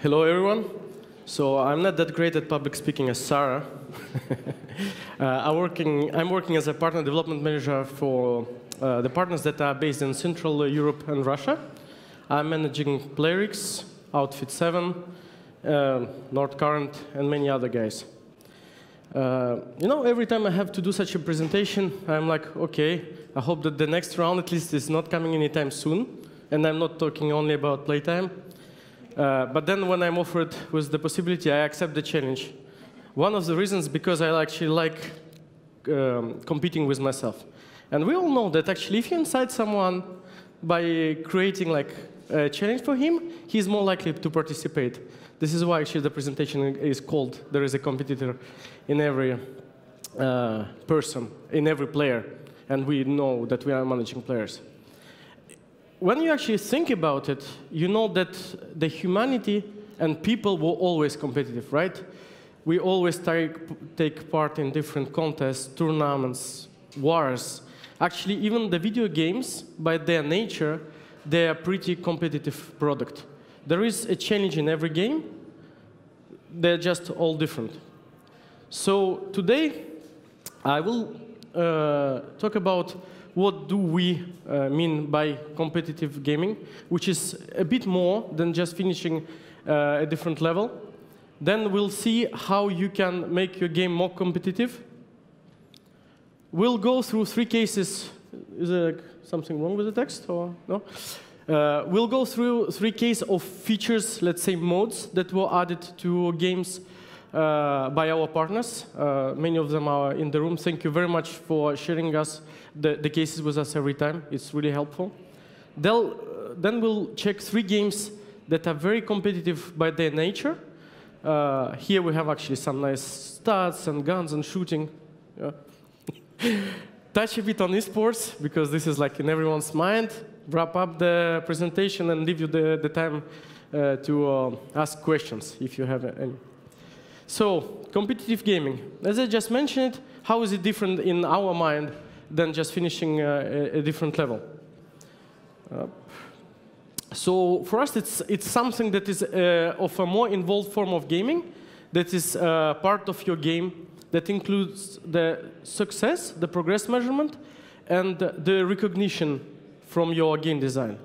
Hello, everyone. So I'm not that great at public speaking as Sarah. I'm working as a partner development manager for the partners that are based in Central Europe and Russia. I'm managing Playrix, Outfit 7, Nord Current, and many other guys. Every time I have to do such a presentation, I'm like, OK, I hope that the next round at least is not coming anytime soon. And I'm not talking only about playtime. But then when I'm offered with the possibility, I accept the challenge. One of the reasons because I actually like competing with myself. And we all know that actually if you incite someone by creating like a challenge for him, he's more likely to participate. This is why actually the presentation is called "There is a competitor in every person, in every player." And we know that we are managing players. When you actually think about it, you know that the humanity and people were always competitive, right? We always take part in different contests, tournaments, wars. Actually, even the video games, by their nature, they are a pretty competitive product. There is a challenge in every game. They're just all different. So today, I will talk about what do we mean by competitive gaming, which is a bit more than just finishing a different level. Then we'll see how you can make your game more competitive. We'll go through 3 cases. Is there something wrong with the text, or no? We'll go through 3 cases of features, let's say modes, that were added to games by our partners. Many of them are in the room. Thank you very much for sharing the cases with us every time. It's really helpful. Then we'll check 3 games that are very competitive by their nature. Here we have actually some nice stats and guns and shooting. Yeah. Touch a bit on eSports, because this is like in everyone's mind. Wrap up the presentation and leave you the time to ask questions, if you have any. So, competitive gaming. As I just mentioned, how is it different in our mind than just finishing a different level? So, for us, it's something that is of a more involved form of gaming, that is part of your game, that includes the success, the progress measurement, and the recognition from your game design.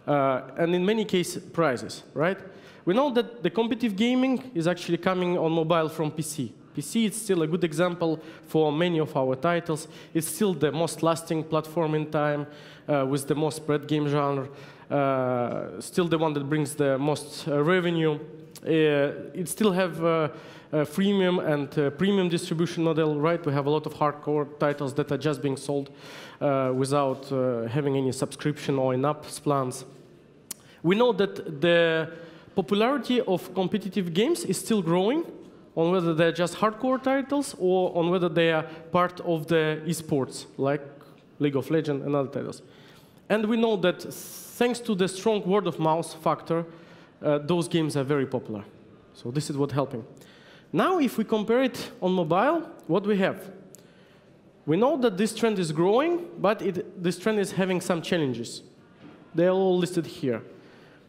And in many cases, prizes, right? We know that the competitive gaming is actually coming on mobile from PC. PC is still a good example for many of our titles. It's still the most lasting platform in time, with the most spread game genre, still the one that brings the most revenue. It still have a freemium and premium distribution model, right? We have a lot of hardcore titles that are just being sold without having any subscription or in-app plans. We know that the popularity of competitive games is still growing, on whether they're just hardcore titles or on whether they are part of the eSports, like League of Legends and other titles. And we know that thanks to the strong word-of-mouth factor, those games are very popular. So this is what's helping. Now, if we compare it on mobile, what we have? We know that this trend is growing, but this trend is having some challenges. They're all listed here.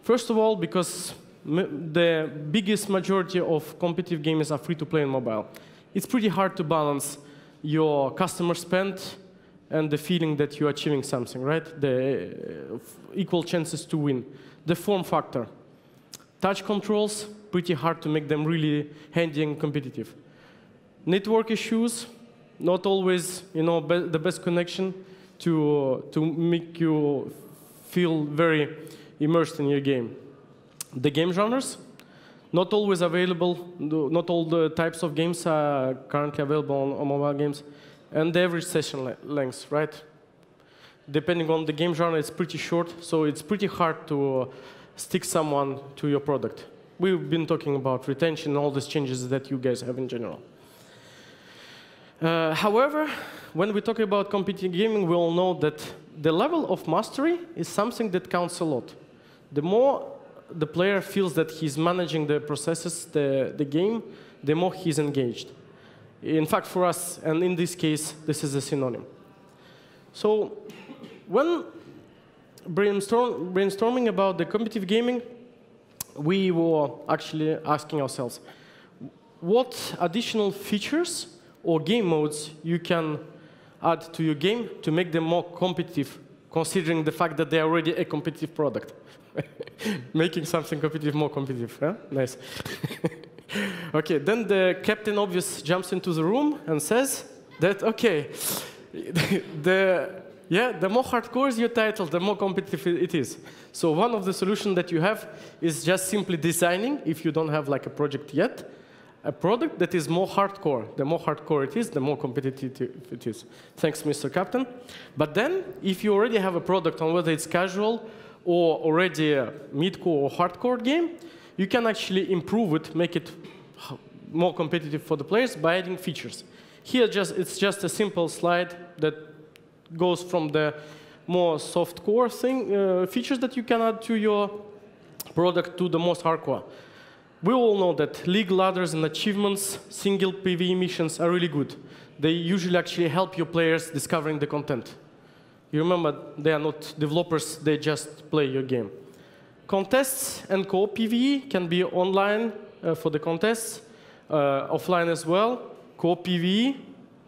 First of all, because the biggest majority of competitive games are free-to-play on mobile. It's pretty hard to balance your customer spend and the feeling that you're achieving something, right? The equal chances to win. The form factor. Touch controls, pretty hard to make them really handy and competitive. Network issues, not always the best connection to make you feel very immersed in your game. The game genres, not always available. Not all the types of games are currently available on mobile games. And the average session length, right? Depending on the game genre, it's pretty short, so it's pretty hard to stick someone to your product. We've been talking about retention and all these changes that you guys have in general. However, when we talk about competitive gaming, we all know that the level of mastery is something that counts a lot. The more the player feels that he's managing the processes, the game, the more he's engaged. In fact, for us, and in this case, this is a synonym. So when brainstorming about the competitive gaming, we were actually asking ourselves, what additional features or game modes you can add to your game to make them more competitive, considering the fact that they are already a competitive product. Making something competitive more competitive, huh? Nice. OK, then the Captain Obvious jumps into the room and says that, OK, the more hardcore is your title, the more competitive it is. So one of the solutions that you have is just simply designing, if you don't have like a project yet, a product that is more hardcore. The more hardcore it is, the more competitive it is. Thanks, Mr. Captain. But then, if you already have a product on whether it's casual or already a mid-core or hardcore game, you can actually improve it, make it more competitive for the players by adding features. Here, it's just a simple slide that goes from the more soft-core features that you can add to your product to the most hardcore. We all know that league ladders and achievements, single PvE missions are really good. They usually actually help your players discovering the content. You remember, they are not developers, they just play your game. Contests and co-op PvE can be online for the contests, offline as well. Co-op PvE,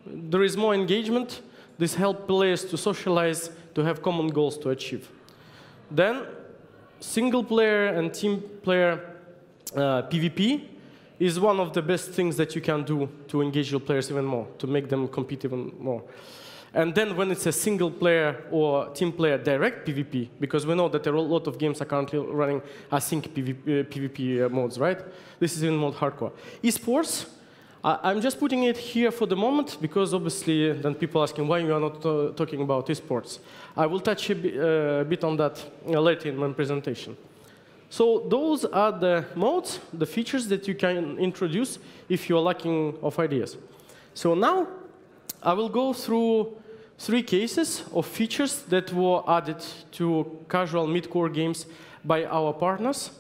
there is more engagement. This helps players to socialize, to have common goals to achieve. Then, single player and team player PvP is one of the best things that you can do to engage your players even more, to make them compete even more. And then when it's a single player or team player direct PvP, because we know that a lot of games are currently running async PvP modes, right? This is in mode hardcore. Esports, I'm just putting it here for the moment, because obviously then people asking why you are not talking about esports. I will touch a bit on that later in my presentation. So those are the modes, the features that you can introduce if you're lacking of ideas. So now I will go through 3 cases of features that were added to casual mid-core games by our partners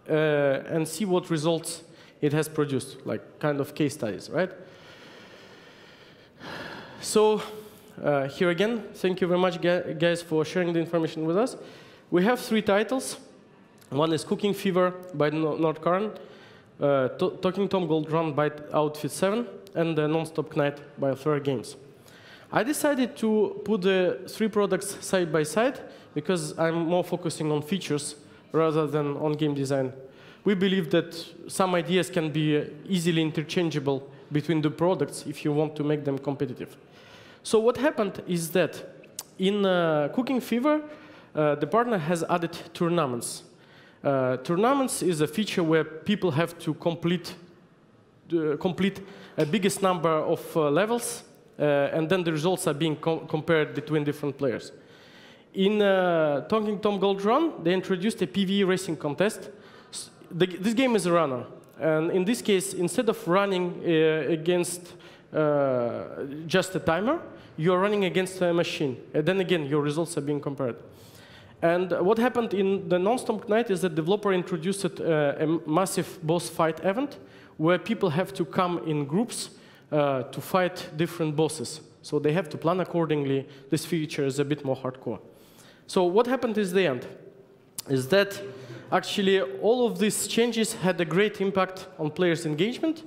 and see what results it has produced, like kind of case studies, right? So here again, thank you very much, guys, for sharing the information with us. We have 3 titles. One is Cooking Fever by Nordkarn, Talking Tom Gold Run by Outfit 7, and Non-Stop Night by Flare Games. I decided to put the 3 products side by side because I'm more focusing on features rather than on game design. We believe that some ideas can be easily interchangeable between the products if you want to make them competitive. So what happened is that in Cooking Fever, the partner has added tournaments. Tournaments is a feature where people have to complete a biggest number of levels, and then the results are being compared between different players. In Talking Tom Gold Run, they introduced a PvE racing contest. This game is a runner, and in this case, instead of running against just a timer, you are running against a machine. And then again, your results are being compared. And what happened in the Non-Stop Night is that the developer introduced a massive boss fight event where people have to come in groups to fight different bosses. So they have to plan accordingly. This feature is a bit more hardcore. So what happened is the end, is that actually all of these changes had a great impact on players' engagement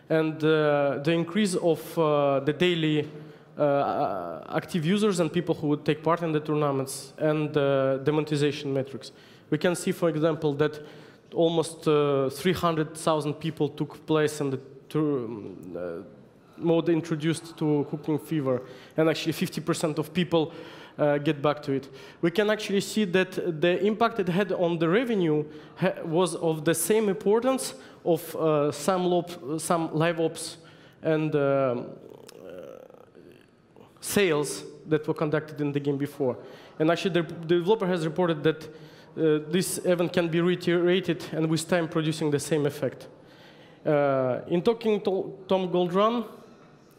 and the increase of the daily active users and people who would take part in the tournaments and the monetization metrics. We can see, for example, that almost 300,000 people took place in the mode introduced to Cooking Fever, and actually 50% of people get back to it. We can actually see that the impact it had on the revenue was of the same importance of some live ops and sales that were conducted in the game before. And actually, the developer has reported that this event can be reiterated and with time producing the same effect. In Talking Tom Gold Run,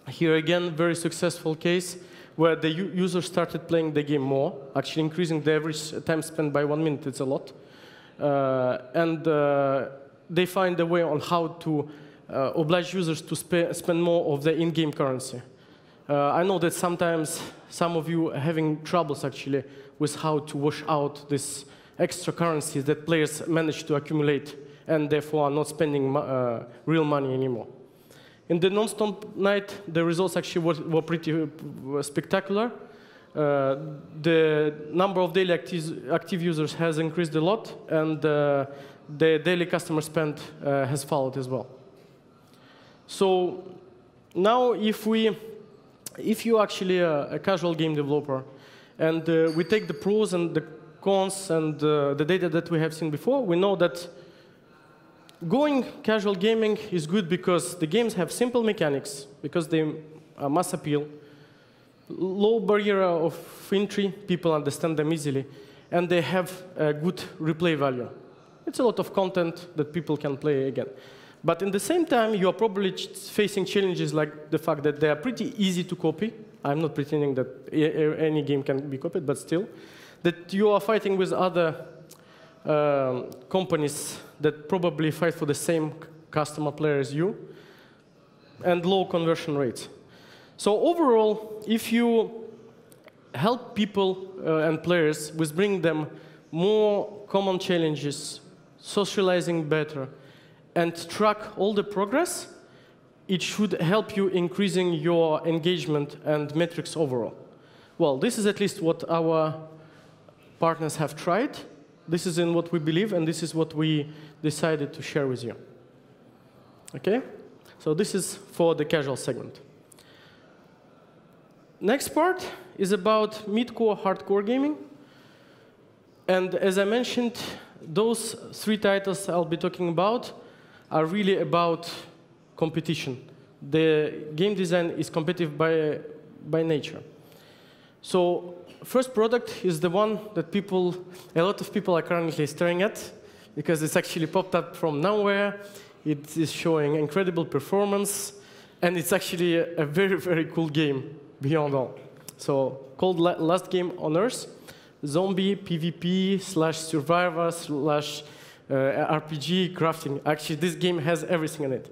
here again, very successful case where the user started playing the game more, actually increasing the average time spent by 1 minute. It's a lot. And they find a way on how to oblige users to spend more of the in-game currency. I know that sometimes some of you are having troubles actually with how to wash out this extra currency that players manage to accumulate and therefore are not spending real money anymore. In the non-stop night, the results actually were pretty spectacular. The number of daily active users has increased a lot, and the daily customer spend has followed as well. So now, if you're actually a casual game developer, and we take the pros and the cons and the data that we have seen before, we know that going casual gaming is good because the games have simple mechanics, because they are mass appeal, low barrier of entry, people understand them easily, and they have a good replay value. It's a lot of content that people can play again. But in the same time, you are probably facing challenges like the fact that they are pretty easy to copy. I'm not pretending that any game can be copied, but still. That you are fighting with other companies that probably fight for the same customer player as you, and low conversion rates. So overall, if you help people and players with bringing them more common challenges, socializing better, and track all the progress, it should help you increasing your engagement and metrics overall. Well, this is at least what our partners have tried. This is in what we believe, and this is what we decided to share with you. OK? So this is for the casual segment. Next part is about mid-core, hardcore gaming. And as I mentioned, those 3 titles I'll be talking about are really about competition. The game design is competitive by nature. So first product is the one that a lot of people are currently staring at, because it's actually popped up from nowhere. It is showing incredible performance, and it's actually a very, very cool game beyond all. So called Last Game on Earth, zombie PvP / survivor / RPG crafting. Actually, this game has everything in it.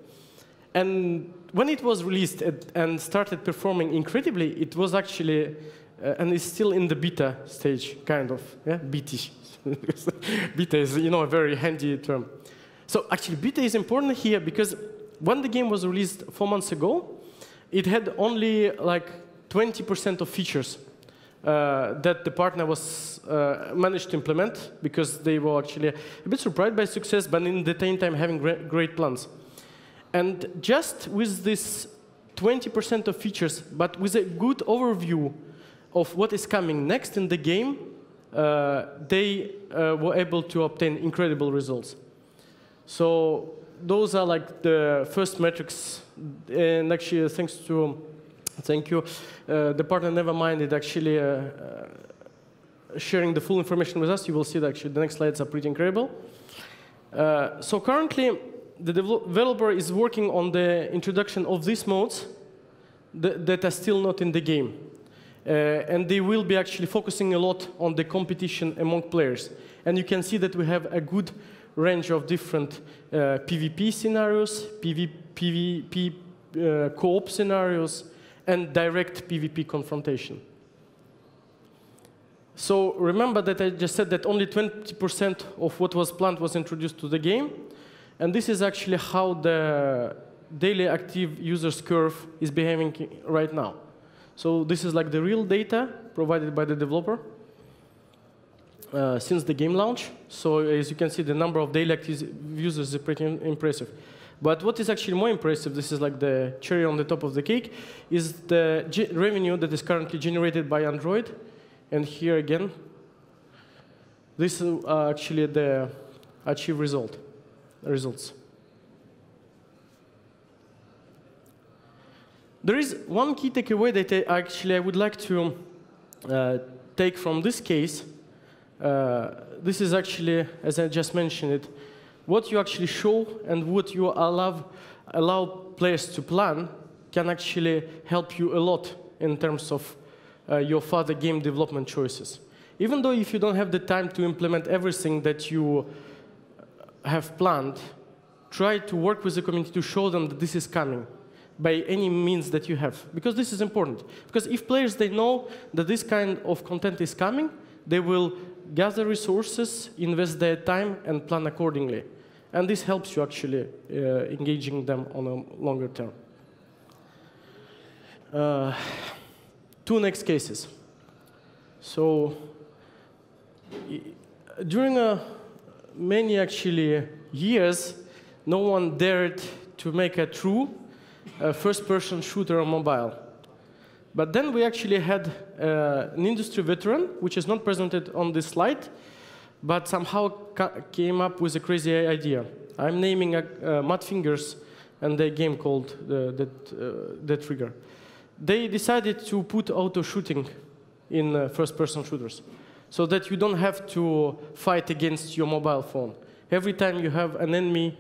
And when it was released and started performing incredibly, it was actually, and it's still in the beta stage, kind of, yeah, beta. Beta is, a very handy term. So actually, beta is important here because when the game was released 4 months ago, it had only like 20% of features that the partner was managed to implement, because they were actually a bit surprised by success, but in the same time having great plans. And just with this 20% of features, but with a good overview of what is coming next in the game, they were able to obtain incredible results. So those are like the first metrics, and actually thank you. The partner Nevermind is actually sharing the full information with us. You will see that actually the next slides are pretty incredible. So currently, the developer is working on the introduction of these modes that are still not in the game. And they will be actually focusing a lot on the competition among players. And you can see that we have a good range of different PvP scenarios, PvP co-op scenarios, and direct PvP confrontation. So remember that I just said that only 20% of what was planned was introduced to the game. And this is actually how the daily active users curve is behaving right now. So this is like the real data provided by the developer since the game launch. So as you can see, the number of daily active users is pretty impressive. But what is actually more impressive, this is like the cherry on the top of the cake, is the revenue that is currently generated by Android. And here again, this is actually the achieved results. There is one key takeaway that I would like to take from this case. This is actually, as I just mentioned it, what you actually show and what you allow players to plan can actually help you a lot in terms of your further game development choices. Even though if you don't have the time to implement everything that you have planned, try to work with the community to show them that this is coming by any means that you have. Because this is important. Because if players, they know that this kind of content is coming, they will gather resources, invest their time, and plan accordingly. And this helps you actually engaging them on a longer term. Two next cases. So during many actually years, no one dared to make a true first-person shooter on mobile. But then we actually had an industry veteran, which is not presented on this slide, but somehow came up with a crazy idea. I'm naming Mad Fingers and a game called the Trigger. They decided to put auto shooting in first-person shooters, so that you don't have to fight against your mobile phone. Every time you have an enemy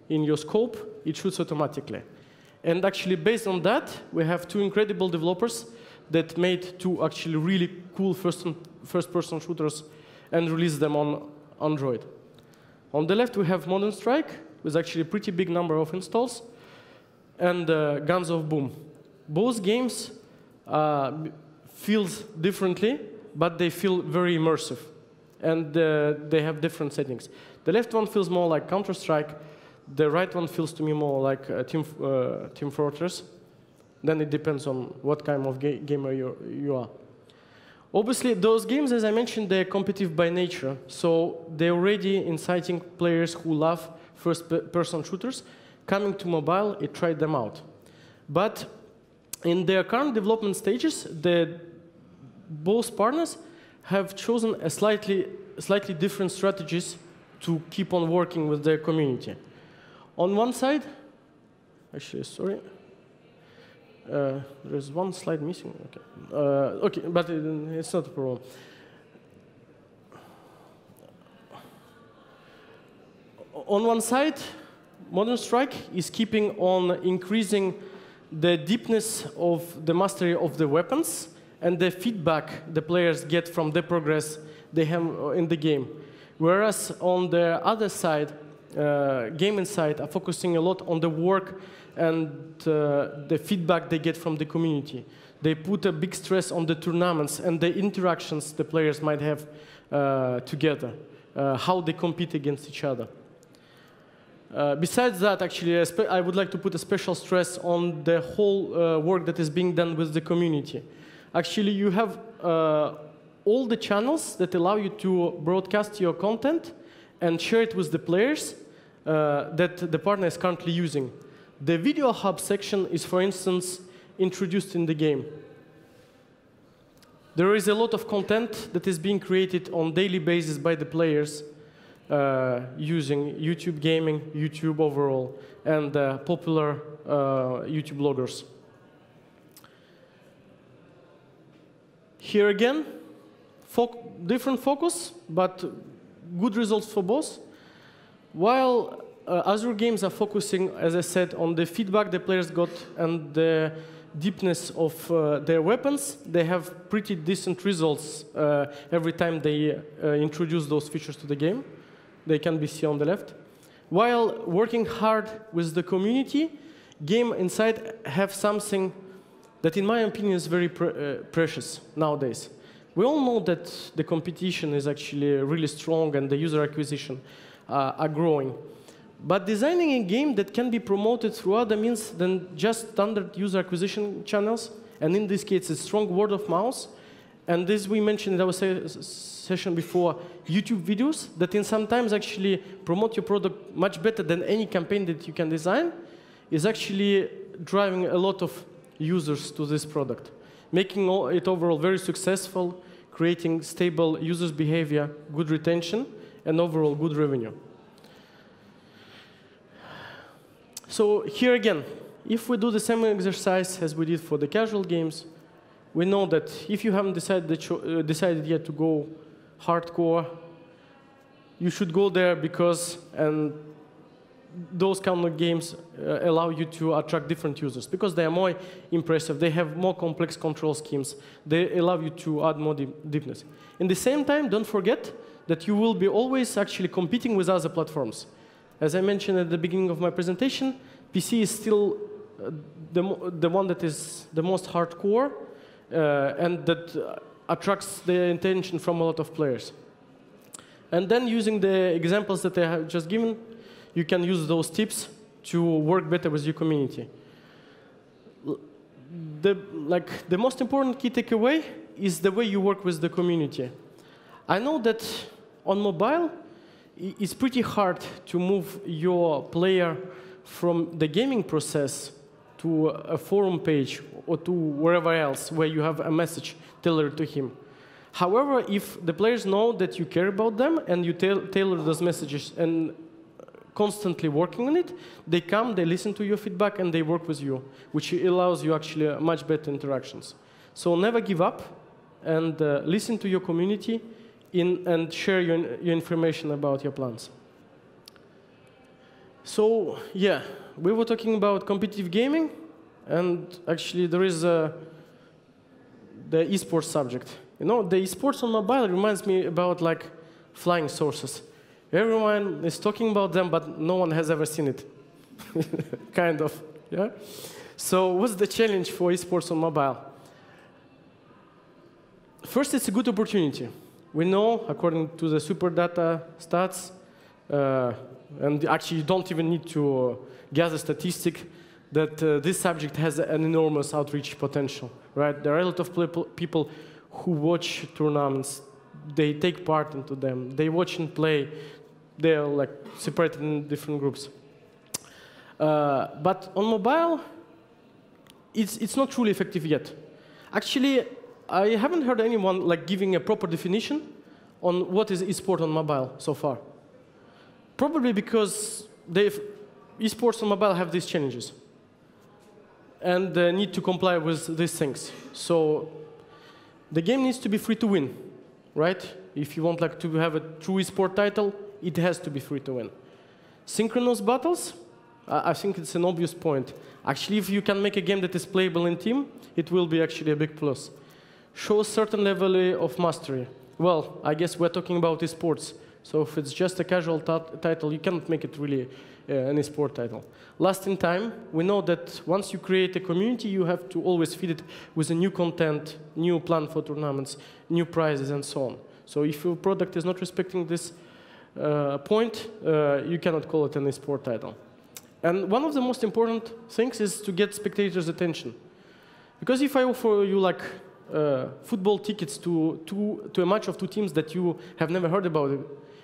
in your scope, it shoots automatically. And actually, based on that, we have two incredible developers that made two actually really cool first-person shooters and released them on Android. On the left, we have Modern Strike, with actually a pretty big number of installs, and Guns of Boom. Both games feel differently, but they feel very immersive. And they have different settings. The left one feels more like Counter-Strike. The right one feels to me more like Team Fortress. Then it depends on what kind of gamer you are. Obviously, those games, as I mentioned, they're competitive by nature. So they're already inciting players who love first-person shooters coming to mobile and try them out. But in their current development stages, both partners have chosen a slightly different strategies to keep on working with their community. On one side, actually, sorry, there's one slide missing. Okay, okay, but it's not a problem. On one side, Modern Strike is keeping on increasing the deepness of the mastery of the weapons and the feedback the players get from the progress they have in the game. Whereas on the other side, gaming side are focusing a lot on the work and the feedback they get from the community. They put a big stress on the tournaments and the interactions the players might have together, how they compete against each other. Besides that, actually, I would like to put a special stress on the whole work that is being done with the community. Actually, you have all the channels that allow you to broadcast your content and share it with the players that the partner is currently using. The Video Hub section is, for instance, introduced in the game. There is a lot of content that is being created on a daily basis by the players using YouTube Gaming, YouTube overall, and popular YouTube bloggers. Here again, different focus, but good results for both. While Azure games are focusing, as I said, on the feedback the players got and the deepness of their weapons, they have pretty decent results every time they introduce those features to the game. They can be seen on the left. While working hard with the community, game inside have something that, in my opinion, is very precious nowadays. We all know that the competition is actually really strong and the user acquisition are growing. But designing a game that can be promoted through other means than just standard user acquisition channels, and in this case, it's strong word of mouth, and this we mentioned in our session before, YouTube videos that in sometimes actually promote your product much better than any campaign that you can design, is actually driving a lot of users to this product, making it overall very successful, creating stable users' behavior, good retention, and overall good revenue. So here again, if we do the same exercise as we did for the casual games, we know that if you haven't decided yet to go hardcore, you should go there because those kind of games allow you to attract different users because they are more impressive, they have more complex control schemes, they allow you to add more deepness. In the same time, don't forget that you will be always actually competing with other platforms. As I mentioned at the beginning of my presentation, PC is still the one that is the most hardcore and that attracts the attention from a lot of players. And then using the examples that I have just given, you can use those tips to work better with your community. The most important key takeaway is the way you work with the community. I know that on mobile, it's pretty hard to move your player from the gaming process to a forum page or to wherever else where you have a message tailored to him. However, if the players know that you care about them and you tailor those messages and constantly working on it, they come, they listen to your feedback, and they work with you, which allows you actually much better interactions. So never give up, and listen to your community and share your information about your plans. So yeah, we were talking about competitive gaming, and actually there is the eSports subject. You know, the eSports on mobile reminds me about like flying saucers. Everyone is talking about them, but no one has ever seen it. Kind of, yeah? So what's the challenge for eSports on mobile? First, it's a good opportunity. We know, according to the super data stats, and actually you don't even need to gather statistic, that this subject has an enormous outreach potential, right? There are a lot of people who watch tournaments, they take part into them, they watch and play, they're like separated in different groups. But on mobile, it's not truly effective yet. Actually, I haven't heard anyone like giving a proper definition on what is eSport on mobile so far. Probably because eSports on mobile have these challenges and need to comply with these things. So the game needs to be free to win, right? If you want like to have a true eSport title, it has to be free to win. Synchronous battles, I think it's an obvious point. Actually, if you can make a game that is playable in team, it will be actually a big plus. Show a certain level of mastery. Well, I guess we're talking about eSports. So if it's just a casual title, you cannot make it really an eSport title. Last in time, we know that once you create a community, you have to always feed it with a new content, new plan for tournaments, new prizes, and so on. So if your product is not respecting this point, you cannot call it an eSport title. And one of the most important things is to get spectators' attention. Because if I offer you like football tickets to a match of two teams that you have never heard about,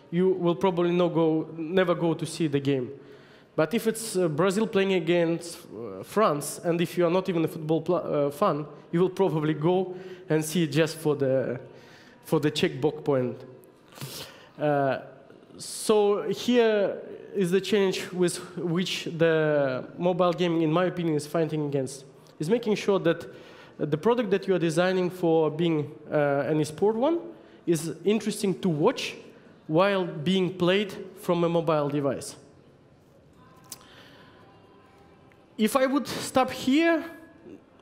you will probably never go to see the game. But if it's Brazil playing against France, and if you are not even a football fan, you will probably go and see it just for the checkbox point. So here is the challenge with which the mobile gaming, in my opinion, is fighting against. Is making sure that the product that you are designing for being an eSport one is interesting to watch while being played from a mobile device. If I would stop here,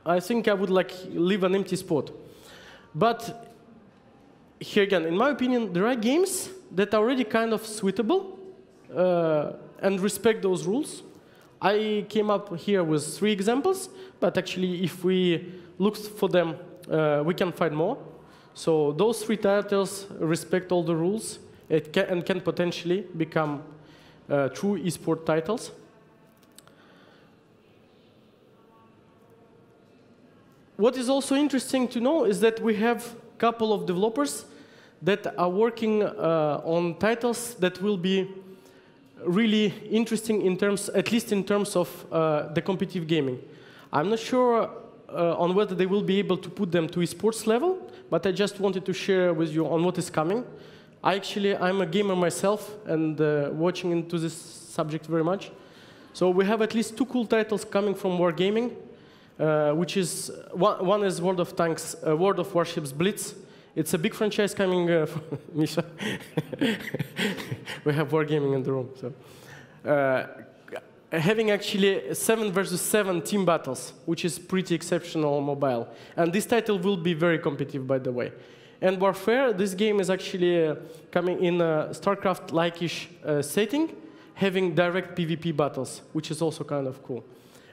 I think I would like leave an empty spot. But here again, in my opinion, there are games that are already kind of suitable and respect those rules. I came up here with 3 examples, but actually if we look for them, we can find more. So those 3 titles respect all the rules and can potentially become true eSport titles. What is also interesting to know is that we have a couple of developers that are working on titles that will be really interesting in terms, at least in terms of the competitive gaming. I'm not sure on whether they will be able to put them to eSports level, but I just wanted to share with you on what is coming. I'm a gamer myself and watching into this subject very much. So we have at least 2 cool titles coming from Wargaming, which is, one is World of Tanks, World of Warships Blitz. It's a big franchise coming from Misha. We have Wargaming in the room. So. Having actually 7 versus 7 team battles, which is pretty exceptional on mobile. And this title will be very competitive, by the way. And Warfare, this game is actually coming in a StarCraft-like-ish setting, having direct PvP battles, which is also kind of cool.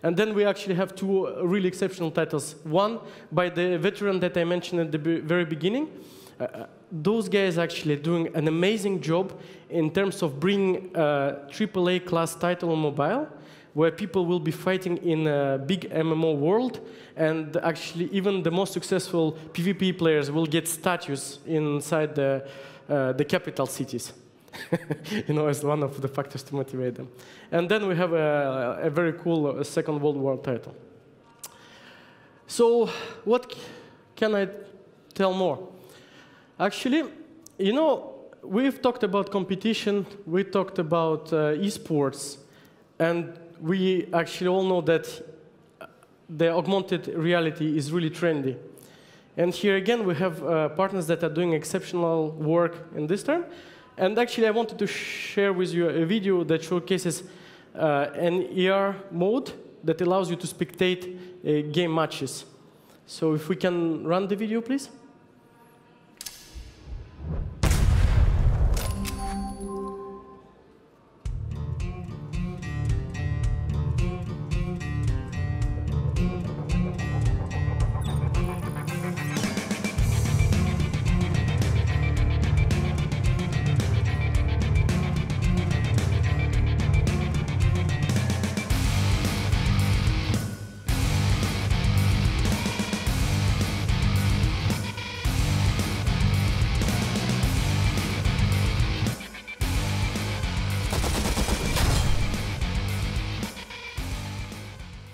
And then we actually have 2 really exceptional titles. One by the veteran that I mentioned at the very beginning, Those guys actually doing an amazing job in terms of bringing a AAA class title on mobile, where people will be fighting in a big MMO world, and actually even the most successful PvP players will get statues inside the capital cities. As one of the factors to motivate them. And then we have a very cool Second World War title. So what can I tell more? Actually, we've talked about competition, we talked about eSports, and we actually all know that the augmented reality is really trendy. And here again, we have partners that are doing exceptional work in this term. And actually, I wanted to share with you a video that showcases an AR mode that allows you to spectate game matches. So if we can run the video, please.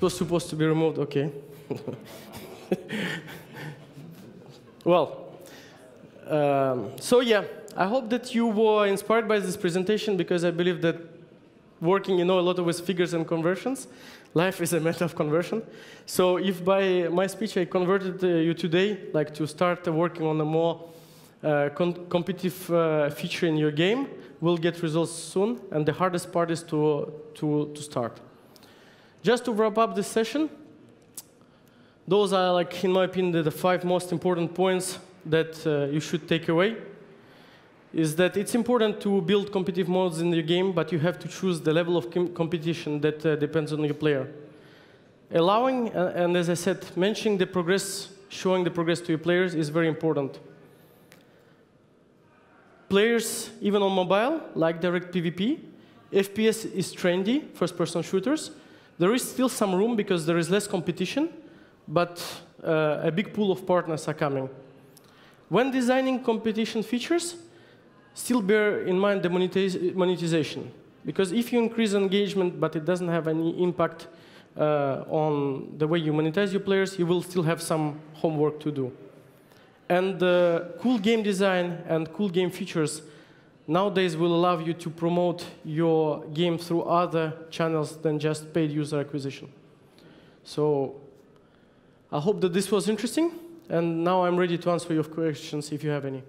It was supposed to be removed, OK. Well, so yeah, I hope that you were inspired by this presentation, because I believe that working, a lot with figures and conversions, life is a matter of conversion. So if by my speech I converted you today, like to start working on a more competitive feature in your game, we'll get results soon. And the hardest part is to start. Just to wrap up this session, those are, in my opinion, the 5 most important points that you should take away. Is that it's important to build competitive modes in your game, but you have to choose the level of competition that depends on your player. Allowing, and as I said, mentioning the progress, showing the progress to your players is very important. Players, even on mobile, like direct PvP, FPS is trendy, first-person shooters. There is still some room because there is less competition, but a big pool of partners are coming. When designing competition features, still bear in mind the monetization. Because if you increase engagement, but it doesn't have any impact on the way you monetize your players, you will still have some homework to do. And cool game design and cool game features nowadays will allow you to promote your game through other channels than just paid user acquisition. So I hope that this was interesting. And now I'm ready to answer your questions if you have any.